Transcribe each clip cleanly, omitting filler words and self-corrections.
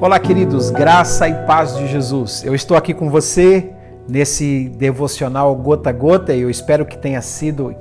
Olá, queridos, graça e paz de Jesus. Eu estou aqui com você nesse devocional gota a gota e eu espero que tenha sido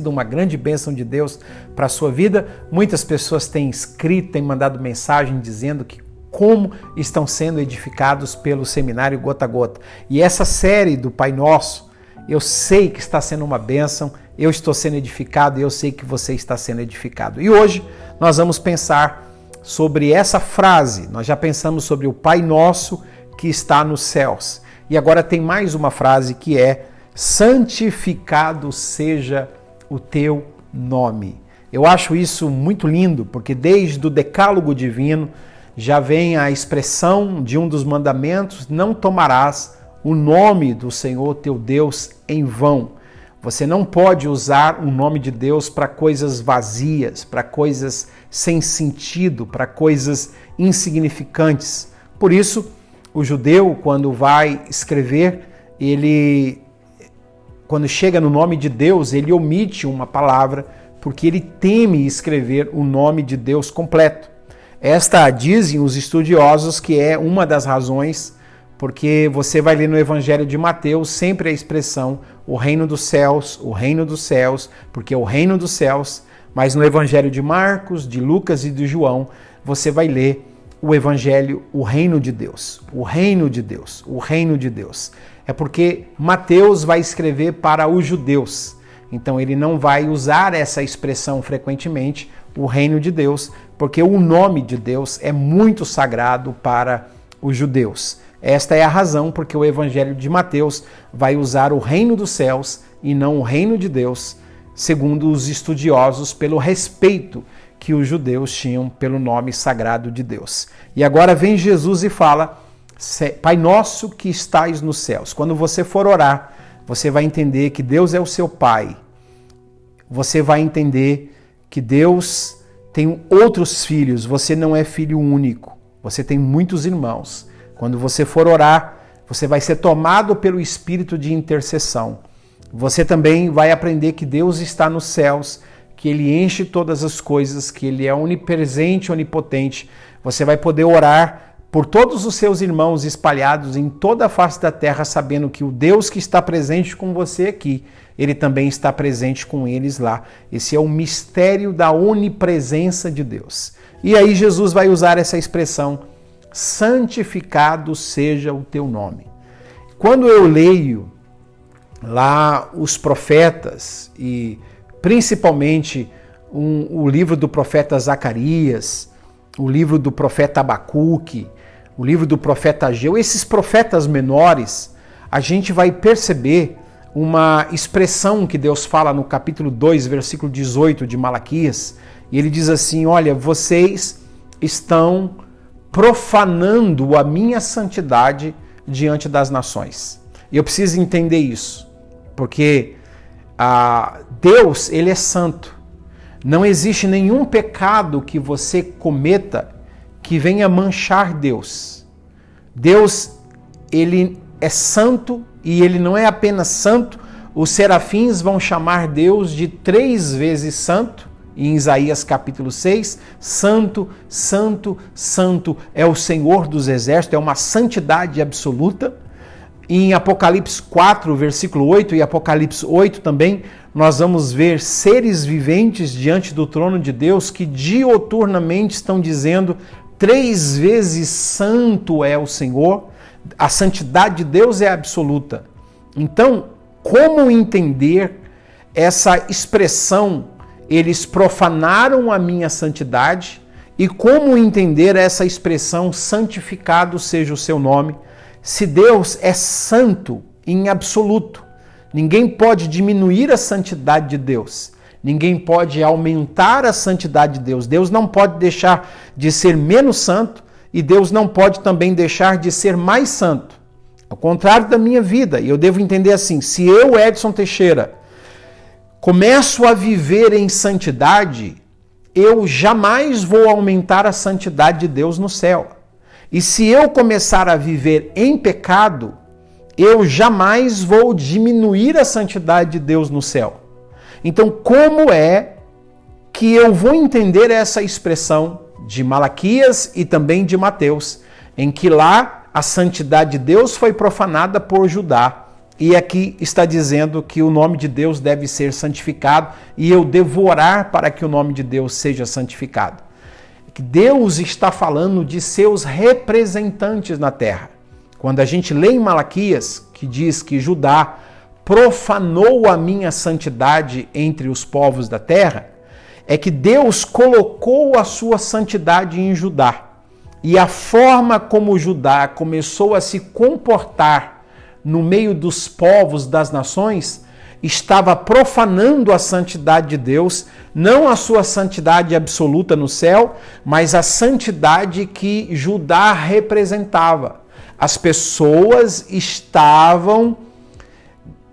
uma grande bênção de Deus para a sua vida. Muitas pessoas têm escrito, têm mandado mensagem dizendo que como estão sendo edificados pelo seminário Gota a Gota. E essa série do Pai Nosso, eu sei que está sendo uma bênção, eu estou sendo edificado e eu sei que você está sendo edificado. E hoje nós vamos pensar sobre essa frase. Nós já pensamos sobre o Pai Nosso que está nos céus. E agora tem mais uma frase que é: santificado seja o teu nome. Eu acho isso muito lindo, porque desde o decálogo divino já vem a expressão de um dos mandamentos: não tomarás o nome do Senhor teu Deus em vão. Você não pode usar o nome de Deus para coisas vazias, para coisas sem sentido, para coisas insignificantes. Por isso, o judeu, quando vai escrever, quando chega no nome de Deus, ele omite uma palavra, porque ele teme escrever o nome de Deus completo. Esta, dizem os estudiosos, que é uma das razões, porque você vai ler no Evangelho de Mateus sempre a expressão o reino dos céus, porque é o reino dos céus, mas no Evangelho de Marcos, de Lucas e de João, você vai ler o Evangelho, o reino de Deus, o reino de Deus, o reino de Deus. É porque Mateus vai escrever para os judeus, então ele não vai usar essa expressão frequentemente, o reino de Deus, porque o nome de Deus é muito sagrado para os judeus. Esta é a razão porque o Evangelho de Mateus vai usar o reino dos céus e não o reino de Deus, segundo os estudiosos, pelo respeito que os judeus tinham pelo nome sagrado de Deus. E agora vem Jesus e fala: Pai nosso que estais nos céus. Quando você for orar, você vai entender que Deus é o seu Pai. Você vai entender que Deus tem outros filhos, você não é filho único, você tem muitos irmãos. Quando você for orar, você vai ser tomado pelo espírito de intercessão. Você também vai aprender que Deus está nos céus, que Ele enche todas as coisas, que Ele é onipresente, onipotente. Você vai poder orar por todos os seus irmãos espalhados em toda a face da terra, sabendo que o Deus que está presente com você aqui, Ele também está presente com eles lá. Esse é o mistério da onipresença de Deus. E aí Jesus vai usar essa expressão: santificado seja o teu nome. Quando eu leio lá os profetas, e principalmente o livro do profeta Zacarias, o livro do profeta Abacuque, o livro do profeta Ageu, esses profetas menores, a gente vai perceber uma expressão que Deus fala no capítulo 2, versículo 18 de Malaquias, e ele diz assim: olha, vocês estão profanando a minha santidade diante das nações. E eu preciso entender isso, porque Deus, Ele é santo. Não existe nenhum pecado que você cometa que venha manchar Deus. Deus, Ele é santo, e Ele não é apenas santo. Os serafins vão chamar Deus de 3 vezes santo. Em Isaías capítulo 6, santo, santo, santo é o Senhor dos exércitos, é uma santidade absoluta. Em Apocalipse 4, versículo 8 e Apocalipse 8 também, nós vamos ver seres viventes diante do trono de Deus que dioturnamente estão dizendo 3 vezes santo é o Senhor. A santidade de Deus é absoluta. Então, como entender essa expressão: eles profanaram a minha santidade, e como entender essa expressão: santificado seja o seu nome? Se Deus é santo em absoluto, ninguém pode diminuir a santidade de Deus, ninguém pode aumentar a santidade de Deus. Deus não pode deixar de ser menos santo, e Deus não pode também deixar de ser mais santo. Ao contrário da minha vida, e eu devo entender assim: se eu, Edson Teixeira, começo a viver em santidade, eu jamais vou aumentar a santidade de Deus no céu. E se eu começar a viver em pecado, eu jamais vou diminuir a santidade de Deus no céu. Então, como é que eu vou entender essa expressão de Malaquias e também de Mateus, em que lá a santidade de Deus foi profanada por Judá. E aqui está dizendo que o nome de Deus deve ser santificado e eu devo orar para que o nome de Deus seja santificado. Deus está falando de seus representantes na terra. Quando a gente lê em Malaquias, que diz que Judá profanou a minha santidade entre os povos da terra, é que Deus colocou a sua santidade em Judá. E a forma como Judá começou a se comportar no meio dos povos das nações estava profanando a santidade de Deus, não a sua santidade absoluta no céu, mas a santidade que Judá representava. As pessoas estavam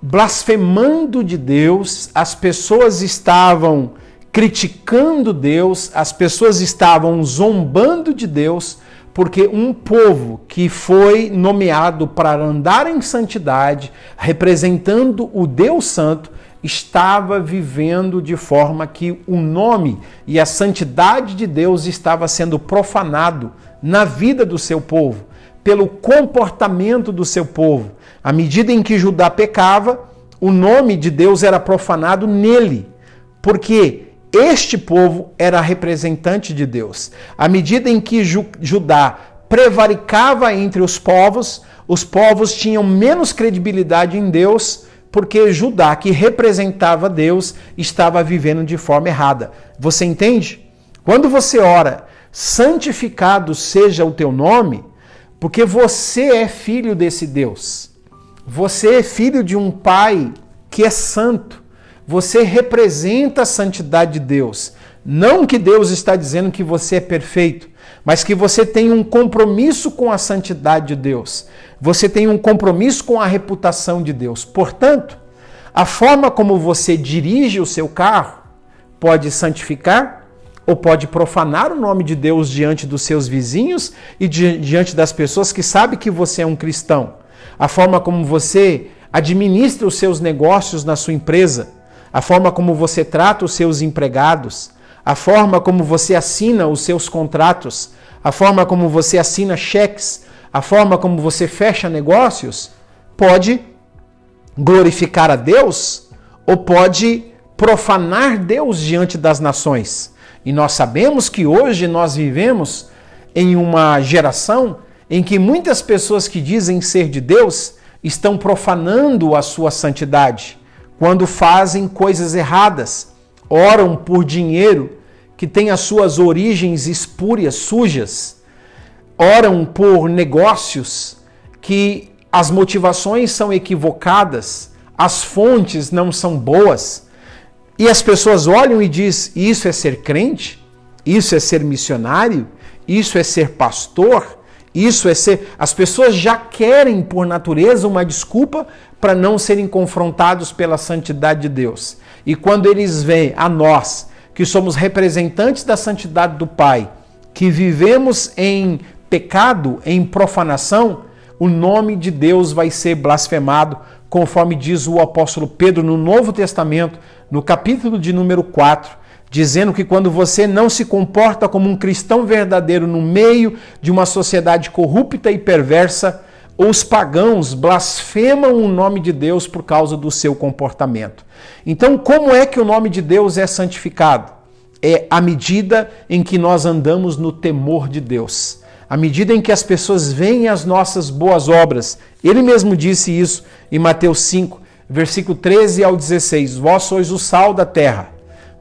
blasfemando de Deus, as pessoas estavam criticando Deus, as pessoas estavam zombando de Deus, porque um povo que foi nomeado para andar em santidade, representando o Deus Santo, estava vivendo de forma que o nome e a santidade de Deus estava sendo profanado na vida do seu povo, pelo comportamento do seu povo. À medida em que Judá pecava, o nome de Deus era profanado nele, porque este povo era representante de Deus. À medida em que Judá prevaricava entre os povos tinham menos credibilidade em Deus, porque Judá, que representava Deus, estava vivendo de forma errada. Você entende? Quando você ora, santificado seja o teu nome, porque você é filho desse Deus. Você é filho de um Pai que é santo. Você representa a santidade de Deus. Não que Deus está dizendo que você é perfeito, mas que você tem um compromisso com a santidade de Deus. Você tem um compromisso com a reputação de Deus. Portanto, a forma como você dirige o seu carro pode santificar ou pode profanar o nome de Deus diante dos seus vizinhos e diante das pessoas que sabem que você é um cristão. A forma como você administra os seus negócios na sua empresa, a forma como você trata os seus empregados, a forma como você assina os seus contratos, a forma como você assina cheques, a forma como você fecha negócios, pode glorificar a Deus ou pode profanar Deus diante das nações. E nós sabemos que hoje nós vivemos em uma geração em que muitas pessoas que dizem ser de Deus estão profanando a sua santidade quando fazem coisas erradas, oram por dinheiro que tem as suas origens espúrias, sujas, oram por negócios que as motivações são equivocadas, as fontes não são boas, e as pessoas olham e dizem, isso é ser crente? Isso é ser missionário? Isso é ser pastor? Isso é ser... As pessoas já querem, por natureza, uma desculpa para não serem confrontados pela santidade de Deus. E quando eles veem a nós, que somos representantes da santidade do Pai, que vivemos em pecado, em profanação, o nome de Deus vai ser blasfemado, conforme diz o apóstolo Pedro no Novo Testamento, no capítulo de número 4, dizendo que quando você não se comporta como um cristão verdadeiro no meio de uma sociedade corrupta e perversa, os pagãos blasfemam o nome de Deus por causa do seu comportamento. Então, como é que o nome de Deus é santificado? É à medida em que nós andamos no temor de Deus. À medida em que as pessoas veem as nossas boas obras. Ele mesmo disse isso em Mateus 5, versículo 13 ao 16. Vós sois o sal da terra,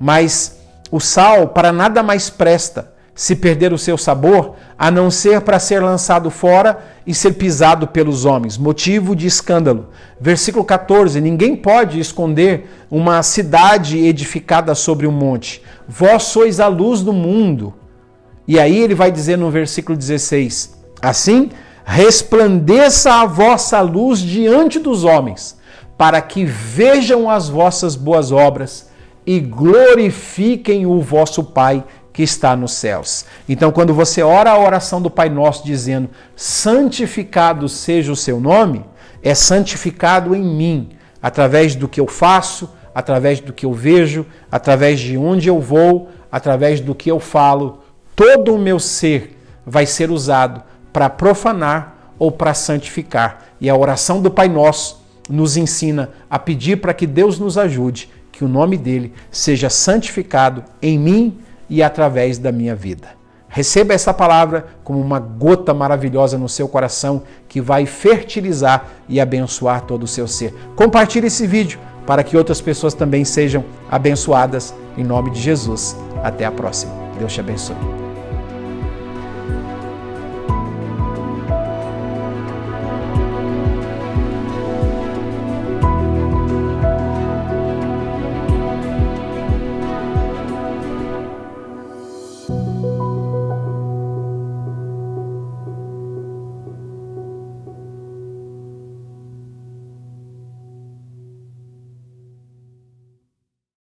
mas o sal para nada mais presta, se perder o seu sabor, a não ser para ser lançado fora e ser pisado pelos homens, motivo de escândalo. Versículo 14, ninguém pode esconder uma cidade edificada sobre um monte. Vós sois a luz do mundo. E aí ele vai dizer no versículo 16, assim, resplandeça a vossa luz diante dos homens, para que vejam as vossas boas obras e glorifiquem o vosso Pai que está nos céus. Então, quando você ora a oração do Pai Nosso dizendo, santificado seja o seu nome, é santificado em mim, através do que eu faço, através do que eu vejo, através de onde eu vou, através do que eu falo, todo o meu ser vai ser usado para profanar ou para santificar. E a oração do Pai Nosso nos ensina a pedir para que Deus nos ajude, que o nome dele seja santificado em mim e através da minha vida. Receba essa palavra como uma gota maravilhosa no seu coração que vai fertilizar e abençoar todo o seu ser. Compartilhe esse vídeo para que outras pessoas também sejam abençoadas em nome de Jesus. Até a próxima. Deus te abençoe.